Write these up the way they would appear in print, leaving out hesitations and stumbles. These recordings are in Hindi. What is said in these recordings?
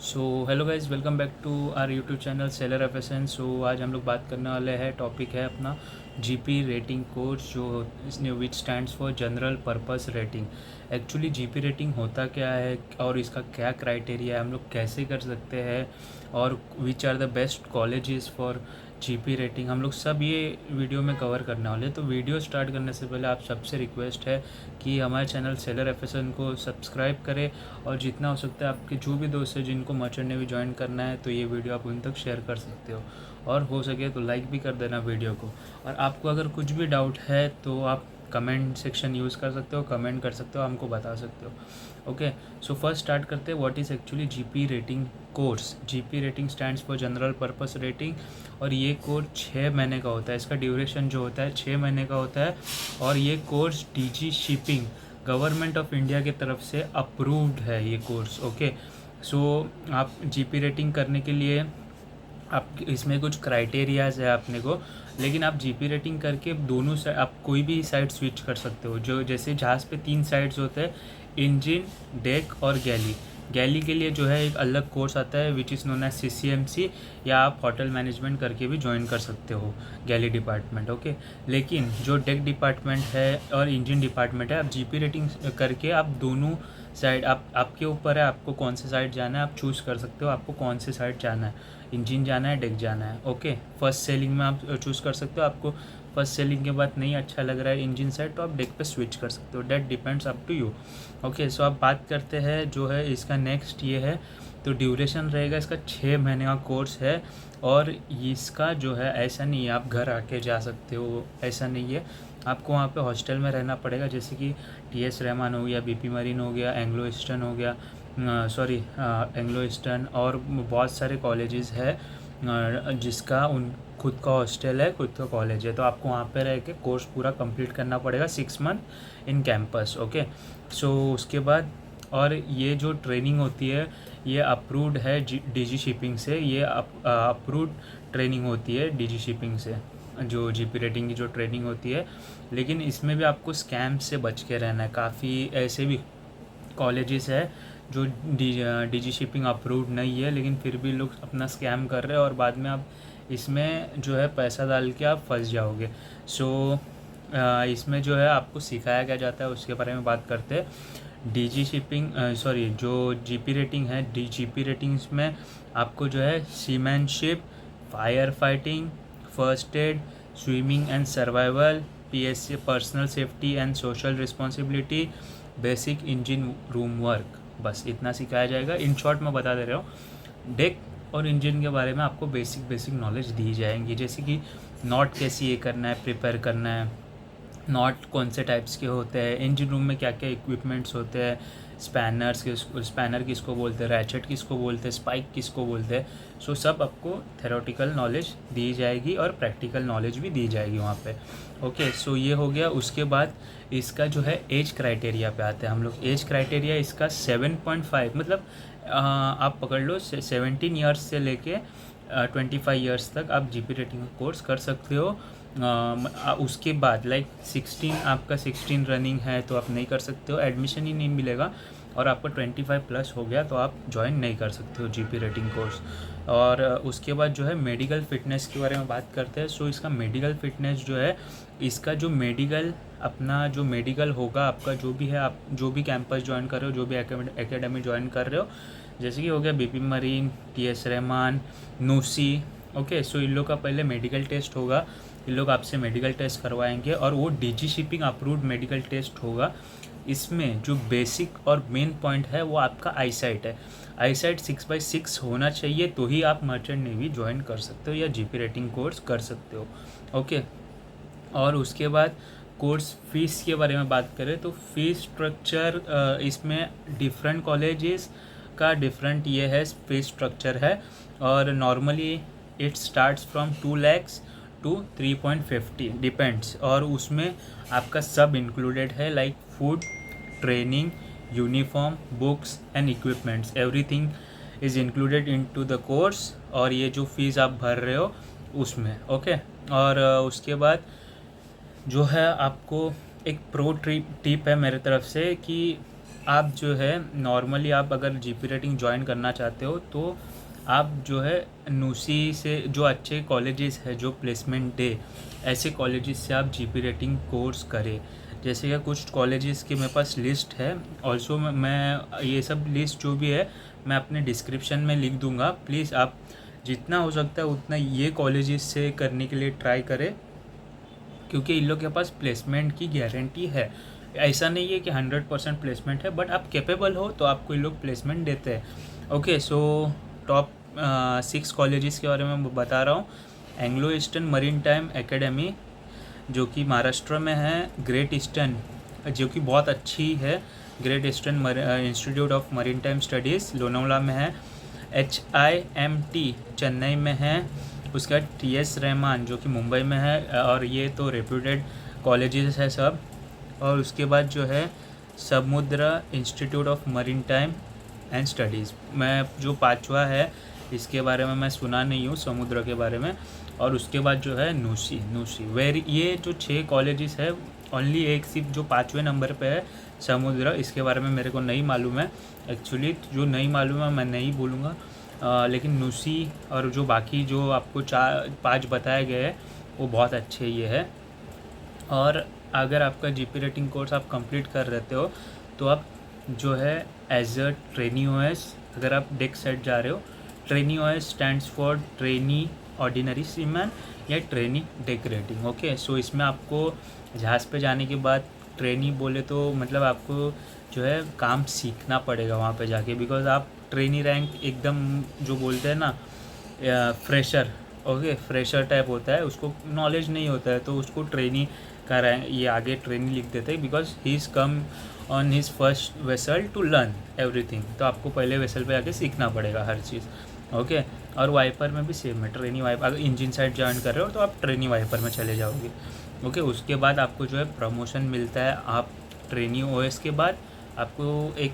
So hello guys, welcome back to our YouTube channel seller FSN. So आज हम लोग बात करने वाले हैं, टॉपिक है अपना जीपी रेटिंग कोर्स, जो विच stands for general purpose rating. Actually GP rating होता क्या है और इसका क्या क्राइटेरिया है, हम लोग कैसे कर सकते हैं, और which are the best colleges for GP rating, हम लोग सब ये वीडियो में कवर करने वाले हैं। तो वीडियो स्टार्ट करने से पहले आप सबसे रिक्वेस्ट है कि हमारे चैनल सेलर एफएसएन को सब्सक्राइब करें, और जितना हो सकता है आपके जो भी दोस्त हैं जिनको मर्चेंट नेवी ज्वाइन करना है तो ये वीडियो आप उन तक शेयर कर सकते हो, और हो सके तो लाइक भी कर देना वीडियो को। और आपको अगर कुछ भी डाउट है तो आप कमेंट सेक्शन यूज़ कर सकते हो, कमेंट कर सकते हो, हमको बता सकते हो। ओके, सो फर्स्ट स्टार्ट करते हैं, what is actually GP rating course. GP rating stands for general purpose rating, और ये कोर्स 6 महीने का होता है। इसका ड्यूरेशन जो होता है 6 महीने का होता है, और ये course DG shipping government of India की तरफ से अप्रूव्ड है ये कोर्स। ओके, सो आप जीपी रेटिंग करने के लिए आप इसमें कुछ क्राइटेरियाज है अपने को, लेकिन आप जीपी रेटिंग करके दोनों साइड आप कोई भी साइड स्विच कर सकते हो। जो जैसे जहाज़ पे 3 साइड्स होते हैं, इंजन, डेक और गैली। गैली के लिए जो है एक अलग कोर्स आता है which is known as CCMC, या आप होटल मैनेजमेंट करके भी ज्वाइन कर सकते हो गैली डिपार्टमेंट। ओके, लेकिन जो डेक डिपार्टमेंट है और इंजन डिपार्टमेंट है, आप जीपी रेटिंग करके आप दोनों साइड, आपके ऊपर है आपको कौन से साइड जाना है, आप चूज़ कर सकते हो आपको कौन से साइड जाना है, इंजन जाना है, डेक जाना है। ओके, फर्स्ट सेलिंग में आप चूज़ कर सकते हो, आपको फर्स्ट सेलिंग के बाद नहीं अच्छा लग रहा है इंजन साइड तो आप डेक पे स्विच कर सकते हो, that depends up to you. Okay, so आप बात करते हैं जो है इसका नेक्स्ट ये है, तो ड्यूरेशन रहेगा इसका 6 महीने का कोर्स है। और इसका जो है ऐसा नहीं है आप घर आके जा सकते हो, ऐसा नहीं है, आपको वहाँ पे हॉस्टल में रहना पड़ेगा। जैसे कि टीएस रहमान हो गया, बीपी मरीन हो गया, एंग्लो ईस्टर्न हो गया, एंग्लो ईस्टर्न, और बहुत सारे कॉलेजेस है जिसका उन खुद का हॉस्टल है, खुद का कॉलेज है, तो आपको वहाँ पे रह के कोर्स पूरा कंप्लीट करना पड़ेगा 6 मंथ इन कैंपस। ओके, सो उसके बाद, और ये जो ट्रेनिंग होती है ये अप्रूव्ड है डीजी शिपिंग से, ये अप्रूव्ड ट्रेनिंग होती है डीजी शिपिंग से, जो जीपी रेटिंग की जो ट्रेनिंग होती है। लेकिन इसमें भी आपको स्कैम से बच के रहना है। काफ़ी ऐसे भी कॉलेजेस है जो डीजी शिपिंग अप्रूव्ड नहीं है, लेकिन फिर भी लोग अपना स्कैम कर रहे हैं, और बाद में आप इसमें जो है पैसा डाल के आप फंस जाओगे। सो इसमें जो है आपको सिखाया क्या जाता है उसके बारे में बात करते हैं। डीजी शिपिंग जो जीपी रेटिंग है, जीपी रेटिंग्स में आपको जो है seamanship, fire fighting, first aid, swimming and survival, PSC personal safety and social responsibility, basic engine room work, बस इतना सिखाया जाएगा। इन शॉर्ट मैं बता दे रहा हूँ, डेक और इंजन के बारे में आपको बेसिक नॉलेज दी जाएंगी, जैसे कि नॉट कैसे ये करना है, प्रिपेयर करना है, नॉट कौन से टाइप्स के होते हैं, इंजन रूम में क्या क्या इक्विपमेंट्स होते हैं, स्पैनर किसको बोलते हैं, रैचेट किसको बोलते हैं, स्पाइक किसको बोलते हैं। सो सब आपको थेरोटिकल नॉलेज दी जाएगी और प्रैक्टिकल नॉलेज भी दी जाएगी वहाँ पे। ओके, सो ये हो गया। उसके बाद इसका जो है एज क्राइटेरिया पे आते हैं हम लोग। एज क्राइटेरिया इसका 7.5, मतलब आप पकड़ लो 17 ईयर्स से लेके 25 ईयर्स तक आप जीपी रेटिंग का कोर्स कर सकते हो। उसके बाद लाइक 16, आपका 16 रनिंग है तो आप नहीं कर सकते हो, एडमिशन ही नहीं मिलेगा, और आपका 25 प्लस हो गया तो आप ज्वाइन नहीं कर सकते हो जीपी रेटिंग कोर्स। और उसके बाद जो है मेडिकल फ़िटनेस के बारे में बात करते हैं। सो इसका मेडिकल फ़िटनेस जो है, इसका जो मेडिकल, अपना जो मेडिकल होगा आपका, जो भी है, आप जो भी कैंपस ज्वाइन कर रहे हो, जो भी एकेडमी ज्वाइन कर रहे हो, जैसे कि हो गया बीपी मरीन, टीएस रहमान, नूसी। ओके, सो इन लोग का पहले मेडिकल टेस्ट होगा, इन लोग आपसे मेडिकल टेस्ट करवाएंगे, और वो DG shipping approved medical test होगा। इसमें जो बेसिक और मेन पॉइंट है वो आपका आई साइट है। आई साइट 6/6 होना चाहिए, तो ही आप मर्चेंट नेवी ज्वाइन कर सकते हो या जीपी रेटिंग कोर्स कर सकते हो। ओके, और उसके बाद कोर्स फीस के बारे में बात करें तो फीस स्ट्रक्चर इसमें डिफरेंट कॉलेजेस का डिफरेंट ये है, फीस स्ट्रक्चर है, और normally it starts from 2 lakhs to 3.50 depends, और उसमें आपका सब इंक्लूडेड है, like food, training, uniform, books and equipments, everything is included in to the course, और ये जो फीस आप भर रहे हो उसमें। ओके, और उसके बाद जो है आपको एक प्रो टिप है मेरे तरफ से, कि आप जो है नॉर्मली आप अगर जीपी रेटिंग ज्वाइन करना चाहते हो तो आप जो है नूसी से जो अच्छे कॉलेजेस है जो प्लेसमेंट दे, ऐसे कॉलेजेस से आप जीपी रेटिंग कोर्स करें। जैसे कि कुछ कॉलेजेस की मेरे पास लिस्ट है, ऑल्सो मैं ये सब लिस्ट जो भी है मैं अपने डिस्क्रिप्शन में लिख दूंगा। प्लीज़ आप जितना हो सकता है उतना ये कॉलेजेस से करने के लिए ट्राई करें, क्योंकि इन लोग के पास प्लेसमेंट की गारंटी है। ऐसा नहीं है कि 100% प्लेसमेंट है, बट आप कैपेबल हो तो आपको ये लोग प्लेसमेंट देते हैं। ओके, सो टॉप 6 कॉलेजेस के बारे में मैं बता रहा हूँ। Anglo eastern marine time academy जो कि महाराष्ट्र में है, ग्रेट ईस्टर्न जो कि बहुत अच्छी है, great eastern institute of marine time studies Lonavala में है। HIMT चेन्नई में है। उसके बाद TS रहमान जो कि मुंबई में है, और ये तो रेप्यूटेड कॉलेजेस है सब। और उसके बाद जो है समुद्र institute of marine time and studies, मैं जो पांचवा है इसके बारे में मैं सुना नहीं हूँ, समुद्र के बारे में। और उसके बाद जो है नूसी वेरी, ये जो 6 कॉलेजेस है, ओनली एक सिर्फ जो 5वें नंबर पे है समुद्र, इसके बारे में मेरे को नहीं मालूम है एक्चुअली। जो नहीं मालूम है मैं नहीं बोलूँगा, लेकिन नूसी और जो बाकी जो आपको 4-5 बताए गए हैं वो बहुत अच्छे ये है। और अगर आपका जीपी रेटिंग कोर्स आप कंप्लीट कर रहते हो तो आप जो है एज अ ट्रेनी ओएस, अगर आप डेक सेट जा रहे हो, trainee OS stands for trainee ordinary seaman या ट्रेनी डेक रेटिंग। ओके, सो इसमें आपको जहाज़ पे जाने के बाद ट्रेनी बोले तो मतलब आपको जो है काम सीखना पड़ेगा वहाँ पे जाके, बिकॉज आप ट्रेनी रैंक एकदम जो बोलते हैं ना फ्रेशर, ओके फ्रेशर टाइप होता है, उसको नॉलेज नहीं होता है तो उसको ट्रेनी का रैंक ये आगे ट्रेनी लिख देते हैं, because he is come on his first vessel to learn everything. तो आपको पहले वेसल पे आके सीखना पड़ेगा हर चीज़। ओके, और वाइपर में भी सेम है, ट्रेनी वाइपर। अगर इंजन साइड ज्वाइन कर रहे हो तो आप ट्रेनी वाइपर में चले जाओगे। ओके, उसके बाद आपको जो है प्रमोशन मिलता है। आप ट्रेनी ओएस के बाद आपको एक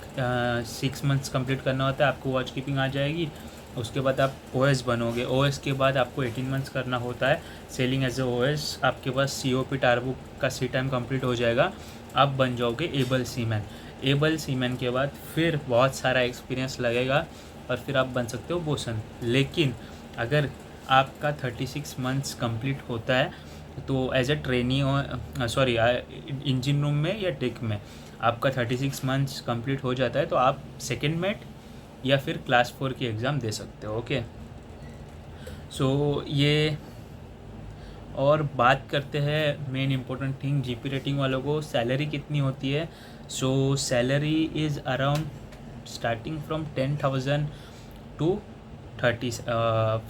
6 मंथ्स कंप्लीट करना होता है, आपको वॉच कीपिंग आ जाएगी। उसके बाद आप ओएस बनोगे। ओएस के बाद आपको 18 मंथ्स करना होता है सेलिंग एज ए ओएस। आपके पास COP टार्बो का सी टाइम कंप्लीट हो जाएगा, आप बन जाओगे एबल सीमैन। एबल सीमैन के बाद फिर बहुत सारा एक्सपीरियंस लगेगा और फिर आप बन सकते हो बोसन। लेकिन अगर आपका 36 मंथ्स कंप्लीट होता है तो as a trainee sorry engine room में या टेक में आपका 36 मंथ्स कंप्लीट हो जाता है तो आप सेकेंड मेट या फिर क्लास 4 की एग्ज़ाम दे सकते हो। ओके, सो ये, और बात करते हैं main important thing GP rating वालों को, सैलरी कितनी होती है। So salary is around starting from 10,000 to 30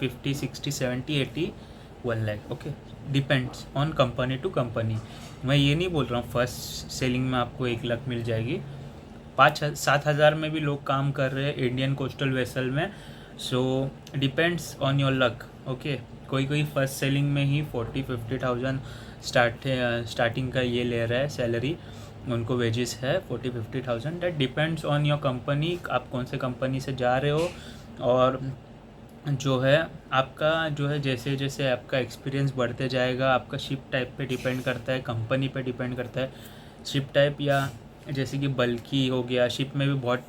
50 60 70 80 1 lakh. Okay, depends on company to company. मैं ये नहीं बोल रहा हूँ फर्स्ट सेलिंग में आपको 1 लाख मिल जाएगी। 5-7 हज़ार में भी लोग काम कर रहे हैं इंडियन कोस्टल वेसल में। So depends on your luck. Okay, कोई फर्स्ट सेलिंग में ही 40-50,000 स्टार्टिंग का ये ले रहा है सैलरी, उनको वेजेस है 40-50,000। That depends on your company, आप कौन से कंपनी से जा रहे हो। और जो है आपका जो है जैसे जैसे आपका एक्सपीरियंस बढ़ते जाएगा, आपका शिप टाइप पे डिपेंड करता है, कंपनी पे डिपेंड करता है। शिप टाइप या जैसे कि बल्कि हो गया, शिप में भी बहुत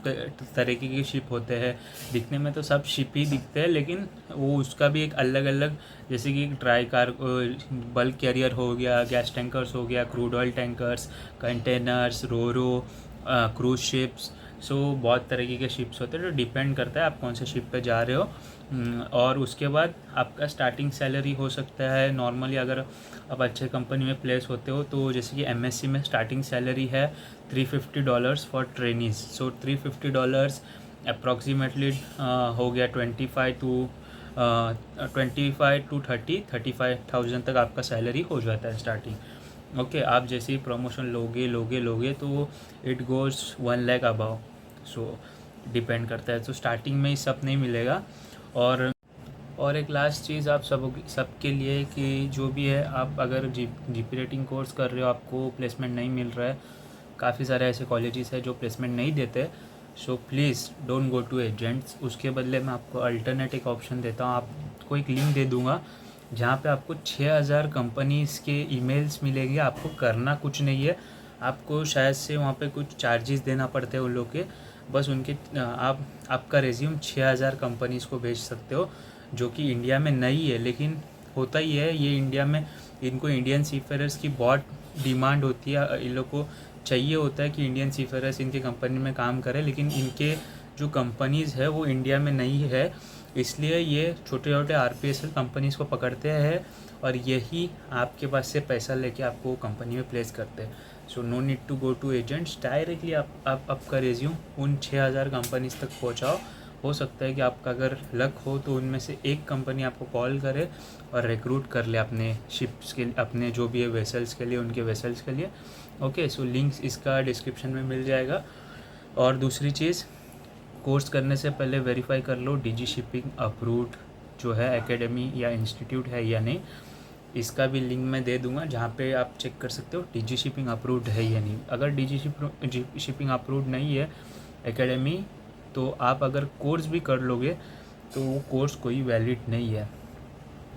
तरीके के शिप होते हैं। दिखने में तो सब शिप ही दिखते हैं, लेकिन वो उसका भी एक अलग अलग, जैसे कि ड्राई कार बल्क कैरियर हो गया, गैस टैंकर्स हो गया, क्रूड ऑयल टैंकर्स, कंटेनर्स, रोरो, क्रूज शिप्स। सो बहुत तरीके के शिप्स होते हैं, तो डिपेंड करता है आप कौन से शिप पे जा रहे हो। और उसके बाद आपका स्टार्टिंग सैलरी हो सकता है नॉर्मली, अगर आप अच्छे कंपनी में प्लेस होते हो तो जैसे कि MSc में स्टार्टिंग सैलरी है $350 फॉर ट्रेनीज। सो $350 अप्रॉक्सीमेटली हो गया 25 टू 35,000 तक आपका सैलरी हो जाता है स्टार्टिंग। ओके, आप जैसे ही प्रमोशन लोगे तो it goes 1 lakh above. So depend करता है, तो स्टार्टिंग में ही सब नहीं मिलेगा। और एक लास्ट चीज़ आप सबके लिए कि जो भी है, आप अगर जीपी रेटिंग कोर्स कर रहे हो, आपको प्लेसमेंट नहीं मिल रहा है, काफ़ी सारे ऐसे कॉलेजेस हैं जो प्लेसमेंट नहीं देते, so please don't go to agents. उसके बदले मैं आपको अल्टरनेट एक ऑप्शन देता हूँ, आपको एक लिंक दे दूँगा जहाँ पे आपको 6,000 कंपनीज़ के ईमेल्स मिलेंगे। आपको करना कुछ नहीं है, आपको शायद से वहाँ पे कुछ चार्जेस देना पड़ते हैं उन लोग के, बस उनके आपका रेज्यूम 6000 कंपनीज़ को भेज सकते हो, जो कि इंडिया में नहीं है। लेकिन होता ही है ये, इंडिया में इनको इंडियन सीफेयरर्स की बहुत डिमांड होती है, इन लोग को चाहिए होता है कि इंडियन सीफेयरर्स इनकी कंपनी में काम करें, लेकिन इनके जो कंपनीज़ है वो इंडिया में नहीं है, इसलिए ये छोटे छोटे RPSL कंपनीज़ को पकड़ते हैं और यही आपके पास से पैसा लेके आपको कंपनी में प्लेस करते हैं। So no need to go to agents, directly आप आपका रेज्यूम उन 6000 कंपनीज़ तक पहुंचाओ। हो सकता है कि आपका अगर लक हो तो उनमें से एक कंपनी आपको कॉल करे और रिक्रूट कर ले अपने शिप्स के, अपने जो भी है वेसल्स के लिए, उनके वेसल्स के लिए। ओके, सो लिंक्स इसका डिस्क्रिप्शन में मिल जाएगा। और दूसरी चीज़, कोर्स करने से पहले वेरीफाई कर लो DG शिपिंग अप्रूव्ड जो है एकेडमी या इंस्टीट्यूट है या नहीं। इसका भी लिंक मैं दे दूंगा, जहाँ पे आप चेक कर सकते हो DG शिपिंग अप्रूव्ड है या नहीं। अगर DG शिपिंग अप्रूव्ड नहीं है एकेडमी, तो आप अगर कोर्स भी कर लोगे तो वो कोर्स कोई वैलिड नहीं है,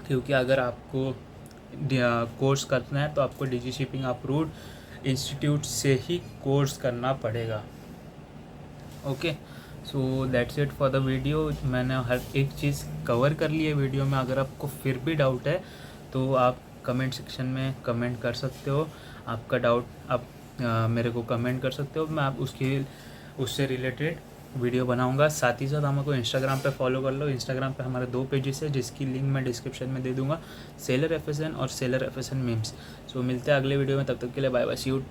क्योंकि अगर आपको कोर्स करना है तो आपको DG शिपिंग अप्रूव्ड इंस्टीट्यूट से ही कोर्स करना पड़ेगा। Okay, so that's it for the video. मैंने हर एक चीज़ कवर कर ली है वीडियो में। अगर आपको फिर भी डाउट है तो आप कमेंट सेक्शन में कमेंट कर सकते हो। आपका डाउट आप मेरे को कमेंट कर सकते हो, मैं आप उससे रिलेटेड वीडियो बनाऊंगा। साथ ही साथ हमको इंस्टाग्राम पे फॉलो कर लो। इंस्टाग्राम पे हमारे 2 पेजेस है, जिसकी लिंक मैं डिस्क्रिप्शन में दे दूंगा, सेलर FSN और सेलर FSN मीम्स। सो मिलते हैं अगले वीडियो में, तब तक के लिए बाय बाय, सी यू।